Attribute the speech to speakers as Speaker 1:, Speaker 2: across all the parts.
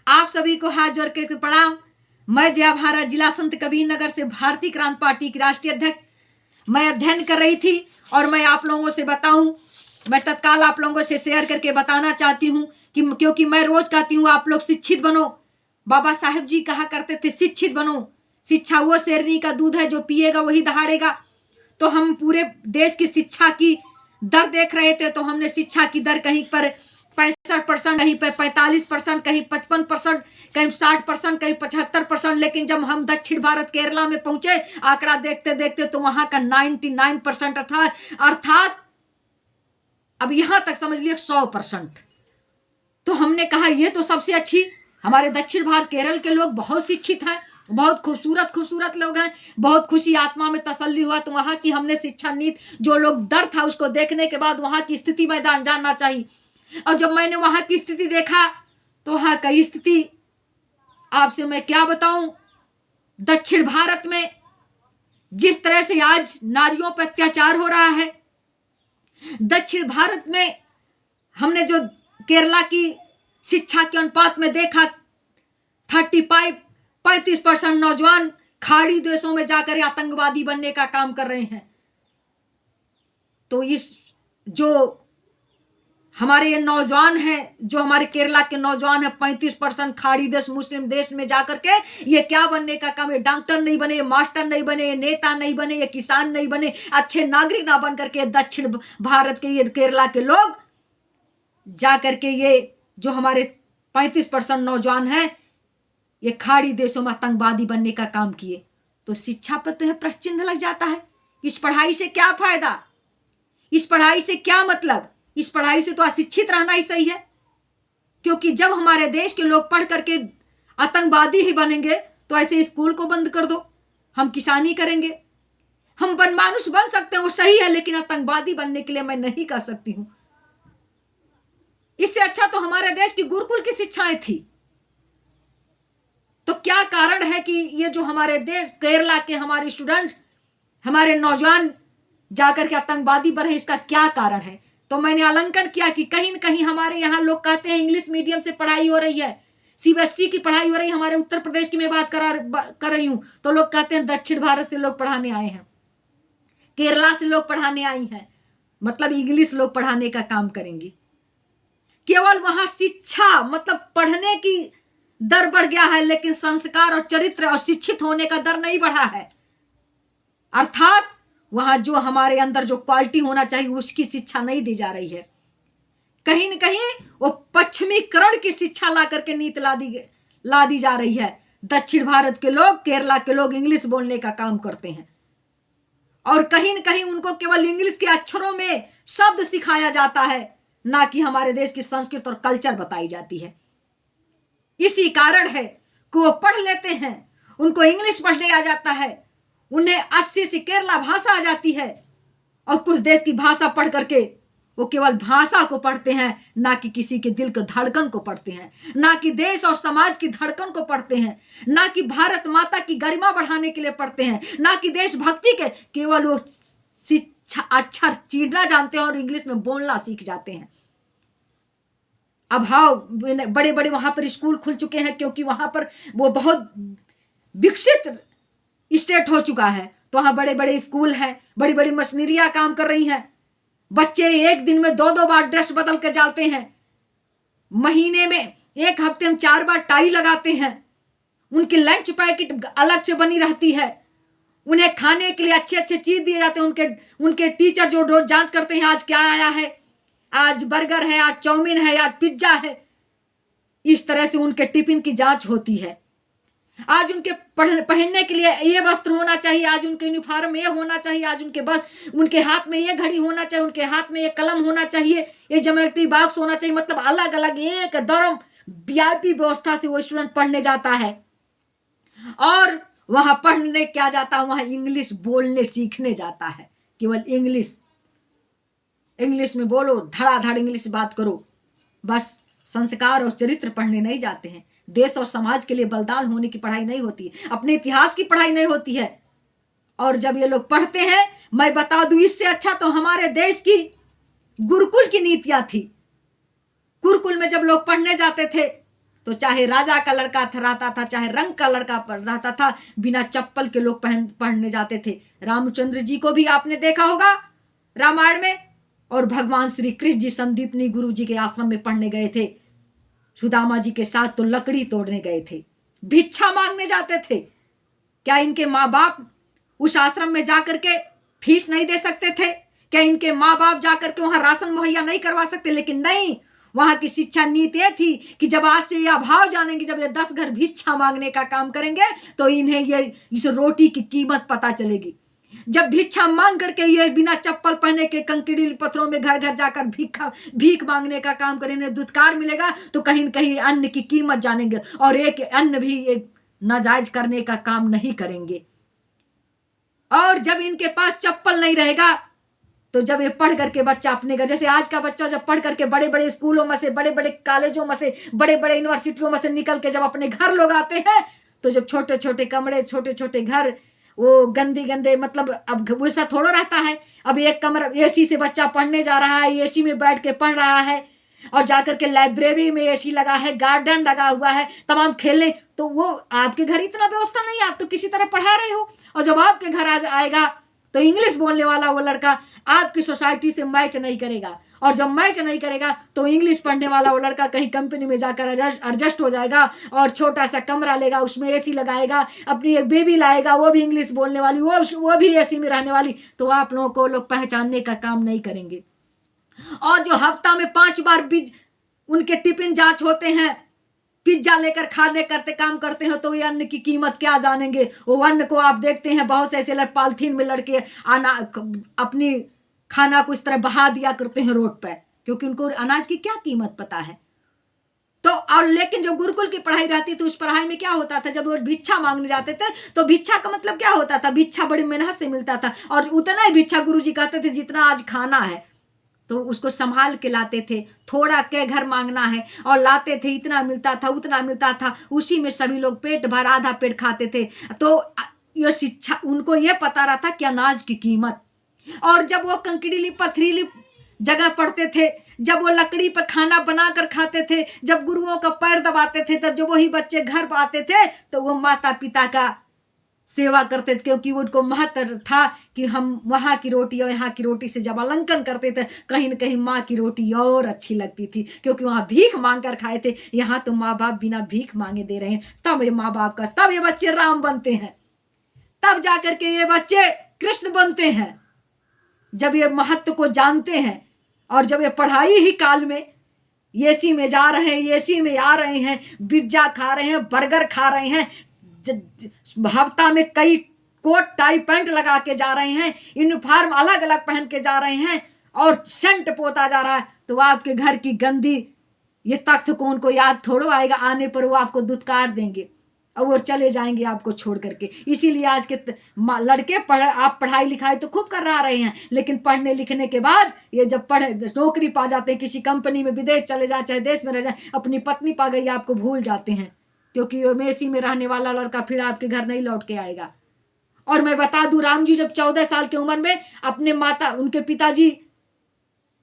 Speaker 1: आप सभी को हाथ जोड़ के प्रणाम। मैं जया भारत, जिला संत कबीर नगर से भारतीय क्रांति पार्टी की राष्ट्रीय अध्यक्ष। मैं अध्ययन कर रही थी और मैं आप लोगों से बताऊं, मैं तत्काल आप लोगों से शेयर करके बताना चाहती हूं कि क्योंकि मैं रोज कहती हूं आप लोग शिक्षित बनो। बाबा साहेब जी कहा करते थे शिक्षित बनो। शिक्षा वो शेरनी का दूध है, जो पिएगा वही दहाड़ेगा। तो हम पूरे देश की शिक्षा की दर देख रहे थे, तो हमने शिक्षा की दर कहीं पर 65%, कहीं पर 45%, कहीं 55%, कहीं 60%, कहीं 75%। लेकिन जब हम दक्षिण भारत केरला में पहुंचे, आंकड़ा देखते देखते तो वहां का 99% अर्थात अब यहां तक समझ लिया 100%। तो हमने कहा ये तो सबसे अच्छी, हमारे दक्षिण भारत केरल के लोग बहुत शिक्षित हैं, बहुत खूबसूरत लोग हैं। बहुत खुशी आत्मा में तसल्ली हुआ। तो वहां की हमने शिक्षा नीति, जो लोग दर था उसको देखने के बाद वहां की स्थिति में जानना चाहिए। और जब मैंने वहां की स्थिति देखा तो वहां की स्थिति आपसे मैं क्या बताऊं। दक्षिण भारत में जिस तरह से आज नारियों पर अत्याचार हो रहा है, दक्षिण भारत में हमने जो केरला की शिक्षा के अनुपात में देखा, 35% नौजवान खाड़ी देशों में जाकर आतंकवादी बनने का काम कर रहे हैं। तो इस जो हमारे ये नौजवान हैं, जो हमारे केरला के नौजवान हैं, 35% खाड़ी देश मुस्लिम देश में जाकर के ये क्या बनने का काम है। डॉक्टर नहीं बने, मास्टर नहीं बने, नेता नहीं बने, ये किसान नहीं बने, अच्छे नागरिक ना बन करके दक्षिण भारत के ये केरला के लोग जाकर के ये जो हमारे 35% नौजवान हैं, ये खाड़ी देशों में आतंकवादी बनने का काम किए। तो शिक्षा पर तो प्रश्न चिन्ह लग जाता है। इस पढ़ाई से क्या फायदा, इस पढ़ाई से क्या मतलब। इस पढ़ाई से तो अशिक्षित रहना ही सही है। क्योंकि जब हमारे देश के लोग पढ़ करके आतंकवादी ही बनेंगे तो ऐसे स्कूल को बंद कर दो, हम किसानी करेंगे। हम मानुष बन सकते हैं वो सही है, लेकिन आतंकवादी बनने के लिए मैं नहीं कर सकती हूं। इससे अच्छा तो हमारे देश की गुरुकुल की शिक्षाएं थी। तो क्या कारण है कि ये जो हमारे देश केरला के हमारे स्टूडेंट, हमारे नौजवान जाकर के आतंकवादी बने, इसका क्या कारण है। तो मैंने आकलन किया कि कहीं न कहीं हमारे यहाँ लोग कहते हैं इंग्लिश मीडियम से पढ़ाई हो रही है, सीबीएसई की पढ़ाई हो रही है। हमारे उत्तर प्रदेश की मैं बात कर रही हूं, तो लोग कहते हैं दक्षिण भारत से लोग पढ़ाने आए हैं, केरला से लोग पढ़ाने आई हैं, मतलब इंग्लिश लोग पढ़ाने का काम करेंगी। केवल वहां शिक्षा मतलब पढ़ने की दर बढ़ गया है, लेकिन संस्कार और चरित्र और शिक्षित होने का दर नहीं बढ़ा है। अर्थात वहां जो हमारे अंदर जो क्वालिटी होना चाहिए उसकी शिक्षा नहीं दी जा रही है। कहीं न कहीं वो पश्चिमीकरण की शिक्षा ला करके नीति ला दी जा रही है। दक्षिण भारत के लोग, केरला के लोग इंग्लिश बोलने का काम करते हैं और कहीं न कहीं उनको केवल इंग्लिश के अक्षरों में शब्द सिखाया जाता है, ना कि हमारे देश की संस्कृति और कल्चर बताई जाती है। इसी कारण है कि वो पढ़ लेते हैं, उनको इंग्लिश पढ़ने आ जाता है, उन्हें 80 से केरला भाषा आ जाती है, और कुछ देश की भाषा पढ़ करके वो केवल भाषा को पढ़ते हैं, ना कि किसी के दिल के धड़कन को पढ़ते हैं, ना कि देश और समाज की धड़कन को पढ़ते हैं, ना कि भारत माता की गरिमा बढ़ाने के लिए पढ़ते हैं, ना कि देशभक्ति के। केवल वो शिक्षा अक्षर चीरना जानते हैं और इंग्लिश में बोलना सीख जाते हैं। अब हाँ, बड़े बड़े वहां पर स्कूल खुल चुके हैं, क्योंकि वहां पर वो बहुत विकसित स्टेट हो चुका है। तो वहां बड़े बड़े स्कूल हैं, बड़ी बड़ी मशीनरियां काम कर रही हैं। बच्चे एक दिन में 2-2 बार ड्रेस बदल कर जाते हैं, महीने में एक हफ्ते में 4 बार टाई लगाते हैं, उनकी लंच पैकेट अलग से बनी रहती है, उन्हें खाने के लिए अच्छे अच्छे चीज दिए जाते हैं। उनके टीचर जो रोज जांच करते हैं आज क्या आया है, आज बर्गर है, आज चाउमीन है, आज पिज्जा है। इस तरह से उनके टिफिन की जांच होती है। आज उनके पहनने के लिए ये वस्त्र होना चाहिए, आज उनके यूनिफॉर्म ये होना चाहिए, आज उनके हाथ में ये घड़ी होना चाहिए, उनके हाथ में ये कलम होना चाहिए, ये ज्योमेट्री बॉक्स होना चाहिए। मतलब अलग अलग एक दरम वीआईपी व्यवस्था से वो स्टूडेंट पढ़ने जाता है। और वहां पढ़ने क्या जाता है, वहां इंग्लिश बोलने सीखने जाता है। केवल इंग्लिश में बोलो, धड़ाधड़ इंग्लिश बात करो, बस संस्कार और चरित्र पढ़ने नहीं जाते हैं। देश और समाज के लिए बलिदान होने की पढ़ाई नहीं होती है, अपने इतिहास की पढ़ाई नहीं होती है। और जब ये लोग पढ़ते हैं, मैं बता दूं, इससे अच्छा तो हमारे देश की गुरुकुल की नीतियां थी। गुरुकुल में जब लोग पढ़ने जाते थे तो चाहे राजा का लड़का था रहता था, चाहे रंग का लड़का रहता था, बिना चप्पल के लोग पढ़ने जाते थे। रामचंद्र जी को भी आपने देखा होगा रामायण में, और भगवान श्री कृष्ण जी संदीपनी गुरु जी के आश्रम में पढ़ने गए थे। सुदामा जी के साथ तो लकड़ी तोड़ने गए थे, भिक्षा मांगने जाते थे। क्या इनके माँ बाप उस आश्रम में जाकर के फीस नहीं दे सकते थे? क्या इनके माँ बाप जाकर के वहां राशन मुहैया नहीं करवा सकते? लेकिन नहीं, वहां की शिक्षा नीति ये थी कि जब आज से यह भाव जानेंगे, जब ये 10 घर भिक्षा मांगने का काम करेंगे तो इन्हें ये इस रोटी की कीमत पता चलेगी। जब भिक्षा मांग करके ये बिना चप्पल पहने के कंकड़ी पत्थरों में घर घर जाकर भीख मांगने का काम करेंगे, दुत्कार मिलेगा तो कहीं न कहीं अन्न की कीमत जानेंगे, और एक अन्न भी एक नाजायज करने का काम नहीं करेंगे। और जब इनके पास चप्पल नहीं रहेगा तो जब ये पढ़ करके बच्चा अपने घर, जैसे आज का बच्चा जब पढ़ करके बड़े बड़े स्कूलों में से, बड़े बड़े कॉलेजों में से, बड़े बड़े यूनिवर्सिटियों में से निकल के जब अपने घर लोग आते हैं, तो जब छोटे छोटे कमरे, छोटे छोटे घर, वो गंदे गंदे, मतलब अब वैसा थोड़ा रहता है। अब एक कमरा एसी से बच्चा पढ़ने जा रहा है, एसी में बैठ के पढ़ रहा है, और जाकर के लाइब्रेरी में एसी लगा है, गार्डन लगा हुआ है, तमाम खेलने, तो वो आपके घर इतना व्यवस्था नहीं है, आप तो किसी तरह पढ़ा रहे हो। और जब आपके घर आएगा तो इंग्लिश बोलने वाला वो लड़का आपकी सोसाइटी से मैच नहीं करेगा, और जब मैच नहीं करेगा तो इंग्लिश पढ़ने वाला वो लड़का कहीं कंपनी में जाकर एडजस्ट हो जाएगा, और छोटा सा कमरा लेगा, उसमें एसी लगाएगा, अपनी एक बेबी लाएगा, वो भी इंग्लिश बोलने वाली, वो भी एसी में रहने वाली, तो आप लोगों को लोग पहचानने का काम नहीं करेंगे। और जो हफ्ता में 5 बार उनके टिफिन जांच होते हैं, पिज्जा लेकर खाने करते काम करते हो, तो ये अन्न की कीमत क्या जानेंगे? वो अन्न को आप देखते हैं बहुत से ऐसे पॉलिथीन में लड़के अपनी खाना को इस तरह बहा दिया करते हैं रोड पर, क्योंकि उनको अनाज की क्या कीमत पता है। तो और लेकिन जब गुरुकुल की पढ़ाई रहती तो उस पढ़ाई में क्या होता था, जब वो भिक्षा मांगने जाते थे तो भिक्षा का मतलब क्या होता था? भिक्षा बड़ी मेहनत से मिलता था, और उतना ही भिक्षा गुरुजी कहते थे जितना आज खाना है, तो उसको संभाल के लाते थे। थोड़ा के घर मांगना है और लाते थे, इतना मिलता था उतना मिलता था, उसी में सभी लोग पेट भर आधा पेट खाते थे। तो ये शिक्षा, उनको ये पता रहा था कि अनाज की कीमत। और जब वो कंकड़ीली पथरीली जगह पढ़ते थे, जब वो लकड़ी पर खाना बनाकर खाते थे, जब गुरुओं का पैर दबाते थे, तब जब वही बच्चे घर पर आते थे तो वो माता पिता का सेवा करते थे, क्योंकि उनको महत्व था कि हम वहाँ की रोटी और यहाँ की रोटी से जब आलंकन करते थे, कहीं न कहीं माँ की रोटी और अच्छी लगती थी, क्योंकि वहाँ भीख मांग कर खाए थे। यहाँ तो माँ बाप बिना भीख मांगे दे रहे हैं, तब ये माँ बाप का, तब ये बच्चे राम बनते हैं, तब जाकर के ये बच्चे कृष्ण बनते हैं, जब ये महत्व को जानते हैं। और जब ये पढ़ाई ही काल में एसी में जा रहे हैं, एसी में आ रहे हैं, पिज्जा खा रहे हैं, बर्गर खा रहे हैं, हफ्ता में कई कोट टाई पैंट लगा के जा रहे हैं, यूनिफॉर्म अलग अलग पहन के जा रहे हैं, और सेंट पोता जा रहा है, तो आपके घर की गंदी ये तख्त को उनको याद थोड़ो आएगा। आने पर वो आपको दुत्कार देंगे और वो चले जाएंगे आपको छोड़ करके। इसीलिए आज के लड़के आप पढ़ाई लिखाई तो खूब कर रहे हैं, लेकिन पढ़ने लिखने के बाद ये जब नौकरी पा जाते हैं, किसी कंपनी में विदेश चले जाए, चाहे देश में रह जाए, अपनी पत्नी पा गई आपको भूल जाते हैं, क्योंकि वो मेसी में रहने वाला लड़का फिर आपके घर नहीं लौट के आएगा। और मैं बता दूं, राम जी जब 14 साल की उम्र में अपने उनके पिताजी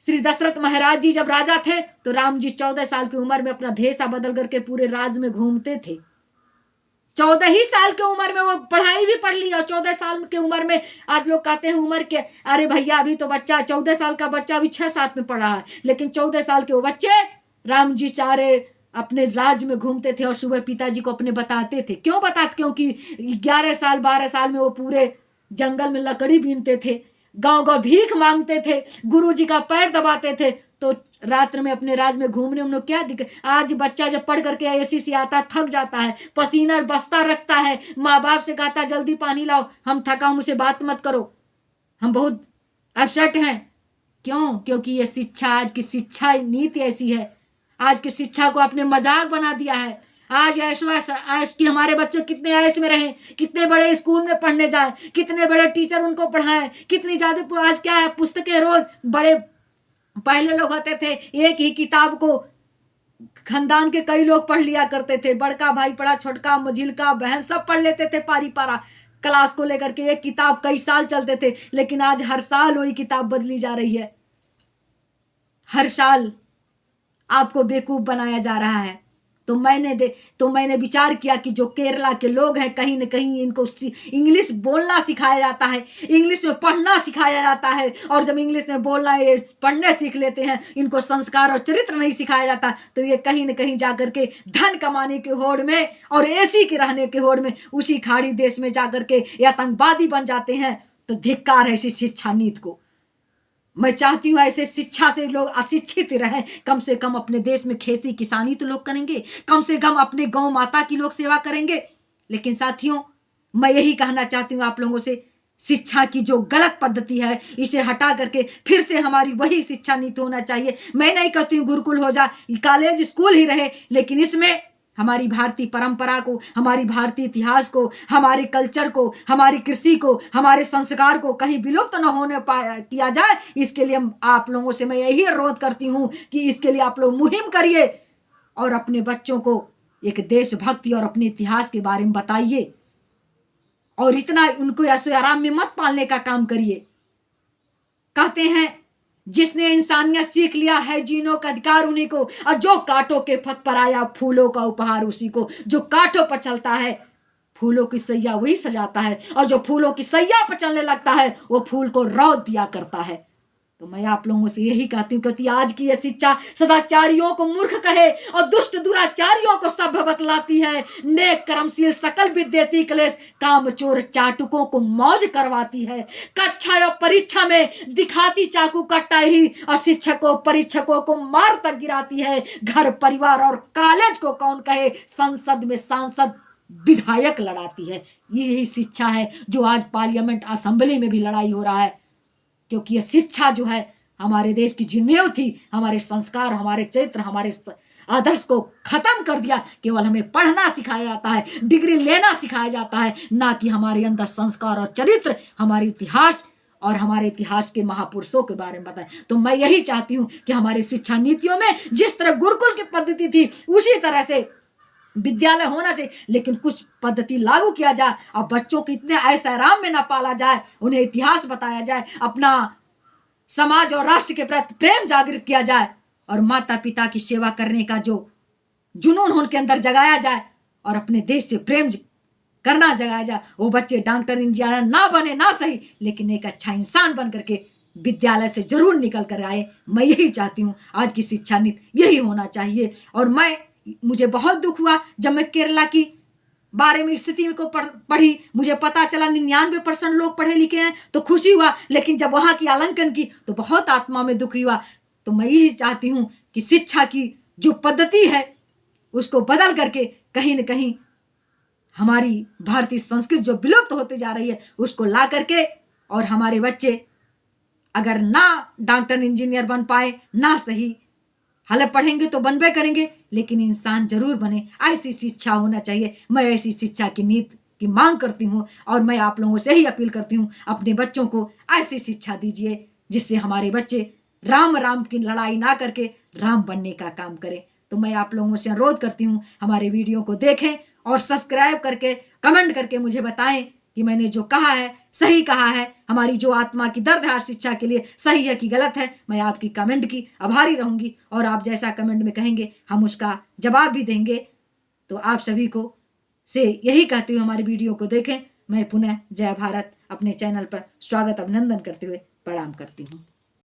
Speaker 1: श्री दशरथ महाराज जी जब राजा थे, तो राम जी 14 साल की उम्र में अपना भेषा बदल करके पूरे राज में घूमते थे। 14 ही साल की उम्र में वो पढ़ाई भी पढ़ ली, और 14 साल की उम्र में आज लोग कहते हैं उम्र के, अरे भैया अभी तो बच्चा 14 साल का बच्चा अभी 6-7 में पढ़ रहा है, लेकिन 14 साल के वो बच्चे राम जी चारे अपने राज में घूमते थे और सुबह पिताजी को अपने बताते थे। क्यों बताते? क्योंकि 11 साल 12 साल में वो पूरे जंगल में लकड़ी बीनते थे, गांव गांव भीख मांगते थे, गुरुजी का पैर दबाते थे, तो रात्र में अपने राज में घूमने में क्या दिक्कत। आज बच्चा जब पढ़ करके एसी से आता, थक जाता है, पसीना बस्ता रखता है, माँ बाप से कहता है जल्दी पानी लाओ, हम थका हूं, मुझसे बात मत करो, हम बहुत अपसेट हैं। क्यों? क्योंकि ये शिक्षा, आज की शिक्षा नीति ऐसी है, आज की शिक्षा को आपने मजाक बना दिया है। आज ऐश कि हमारे बच्चे कितने ऐश में रहें, कितने बड़े स्कूल में पढ़ने जाए, कितने बड़े टीचर उनको पढ़ाएं, कितनी ज्यादा आज क्या है पुस्तकें रोज बड़े। पहले लोग होते थे एक ही किताब को खानदान के कई लोग पढ़ लिया करते थे, बड़का भाई पढ़ा, छोटका मझिलका बहन सब पढ़ लेते थे, पारी पारा क्लास को लेकर के एक किताब कई साल चलते थे। लेकिन आज हर साल वही किताब बदली जा रही है, हर साल आपको बेवकूफ बनाया जा रहा है। तो मैंने विचार किया कि जो केरला के लोग हैं, कहीं न कहीं इनको इंग्लिश बोलना सिखाया जाता है, इंग्लिश में पढ़ना सिखाया जाता है, और जब इंग्लिश में बोलना पढ़ने सीख लेते हैं, इनको संस्कार और चरित्र नहीं सिखाया जाता, तो ये कहीं न कहीं जाकर के धन कमाने के होड़ में और एसी के रहने के होड़ में उसी खाड़ी देश में जाकर के आतंकवादी बन जाते हैं। तो धिक्कार है इसी शिक्षा नीति को। मैं चाहती हूँ ऐसे शिक्षा से लोग अशिक्षित रहें। कम से कम अपने देश में खेती किसानी तो लोग करेंगे, कम से कम अपने गौ माता की लोग सेवा करेंगे। लेकिन साथियों, मैं यही कहना चाहती हूँ आप लोगों से, शिक्षा की जो गलत पद्धति है इसे हटा करके फिर से हमारी वही शिक्षा नीति होना चाहिए। मैं नहीं कहती हूँ गुरुकुल हो जाए, कॉलेज स्कूल ही रहे, लेकिन इसमें हमारी भारतीय परंपरा को, हमारी भारतीय इतिहास को, हमारे कल्चर को, हमारी कृषि को, हमारे संस्कार को कहीं विलुप्त न होने किया जाए। इसके लिए आप लोगों से मैं यही अनुरोध करती हूँ कि इसके लिए आप लोग मुहिम करिए और अपने बच्चों को एक देशभक्ति और अपने इतिहास के बारे में बताइए, और इतना उनको ऐसे आराम में मत पालने का काम करिए। कहते हैं जिसने इंसानियत सीख लिया है जीनों का अधिकार उन्हीं को, और जो कांटों के पथ पर आया फूलों का उपहार उसी को। जो कांटों पर चलता है फूलों की सैया वही सजाता है, और जो फूलों की सैया पर चलने लगता है वो फूल को रौद दिया करता है। तो मैं आप लोगों से यही कहती हूँ कि आज की ये शिक्षा सदाचारियों को मूर्ख कहे और दुष्ट दुराचारियों को सभ्य बतलाती है। नेक कर्मशील सकल विद्येति क्लेश, काम चोर चाटुकों को मौज करवाती है। कक्षा या परीक्षा में दिखाती चाकू कट्टा ही, और शिक्षकों परीक्षकों को मार तक गिराती है। घर परिवार और कॉलेज को कौन कहे, संसद में सांसद विधायक लड़ाती है। यही शिक्षा है जो आज पार्लियामेंट असेंबली में भी लड़ाई हो रहा है, क्योंकि यह शिक्षा जो है हमारे देश की जिम्मेदारी थी, हमारे संस्कार, हमारे चरित्र, हमारे आदर्श को खत्म कर दिया। केवल हमें पढ़ना सिखाया जाता है, डिग्री लेना सिखाया जाता है, ना कि हमारे अंदर संस्कार और चरित्र, हमारे इतिहास और हमारे इतिहास के महापुरुषों के बारे में बताएं। तो मैं यही चाहती हूँ कि हमारे शिक्षा नीतियों में जिस तरह गुरुकुल की पद्धति थी उसी तरह से विद्यालय होना चाहिए, लेकिन कुछ पद्धति लागू किया जाए और बच्चों को इतने ऐसे आराम में ना पाला जाए, उन्हें इतिहास बताया जाए, अपना समाज और राष्ट्र के प्रति प्रेम जागृत किया जाए, और माता पिता की सेवा करने का जो जुनून उनके अंदर जगाया जाए, और अपने देश से प्रेम करना जगाया जाए। वो बच्चे डॉक्टर इंजीनियर ना बने ना सही, लेकिन एक अच्छा इंसान बन करके विद्यालय से जरूर निकल कर आए। मैं यही चाहती हूँ, आज की शिक्षा नीति यही होना चाहिए। और मुझे बहुत दुख हुआ जब मैं केरला की बारे में स्थिति को पढ़ी, मुझे पता चला 99% लोग पढ़े लिखे हैं, तो खुशी हुआ। लेकिन जब वहां की आलंकन की तो बहुत आत्मा में दुखी हुआ। तो मैं यही चाहती हूँ कि शिक्षा की जो पद्धति है उसको बदल करके कहीं न कहीं हमारी भारतीय संस्कृति जो विलुप्त होते जा रही है उसको ला करके, और हमारे बच्चे अगर ना डॉक्टर इंजीनियर बन पाए ना सही, हालांकि पढ़ेंगे तो बनबे करेंगे, लेकिन इंसान जरूर बने। ऐसी शिक्षा होना चाहिए। मैं ऐसी शिक्षा की नीति की मांग करती हूँ, और मैं आप लोगों से ही अपील करती हूँ, अपने बच्चों को ऐसी शिक्षा दीजिए जिससे हमारे बच्चे राम राम की लड़ाई ना करके राम बनने का काम करें। तो मैं आप लोगों से अनुरोध करती हूँ, हमारे वीडियो को देखें और सब्सक्राइब करके कमेंट करके मुझे बताएं कि मैंने जो कहा है सही कहा है, हमारी जो आत्मा की दर्द है शिक्षा के लिए सही है कि गलत है। मैं आपकी कमेंट की आभारी रहूंगी, और आप जैसा कमेंट में कहेंगे हम उसका जवाब भी देंगे। तो आप सभी को से यही कहती हूँ, हमारी वीडियो को देखें। मैं पुनः जय भारत अपने चैनल पर स्वागत अभिनंदन करते हुए प्रणाम करती हूँ।